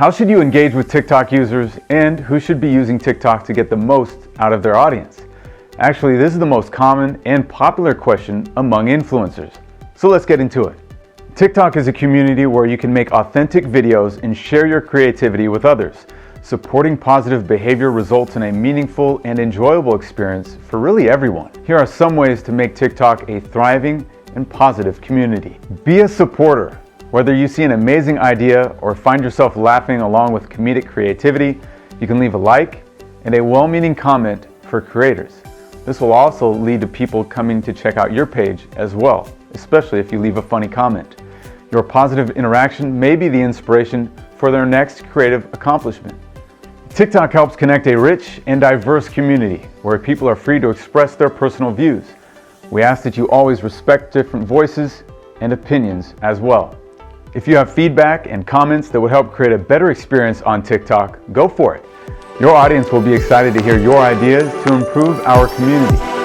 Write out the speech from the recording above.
How should you engage with TikTok users, and who should be using TikTok to get the most out of their audience? Actually, this is the most common and popular question among influencers. So let's get into it. TikTok is a community where you can make authentic videos and share your creativity with others. Supporting positive behavior results in a meaningful and enjoyable experience for really everyone. Here are some ways to make TikTok a thriving and positive community. Be a supporter. Whether you see an amazing idea or find yourself laughing along with comedic creativity, you can leave a like and a well-meaning comment for creators. This will also lead to people coming to check out your page as well, especially if you leave a funny comment. Your positive interaction may be the inspiration for their next creative accomplishment. TikTok helps connect a rich and diverse community where people are free to express their personal views. We ask that you always respect different voices and opinions as well. If you have feedback and comments that would help create a better experience on TikTok, go for it. Your audience will be excited to hear your ideas to improve our community.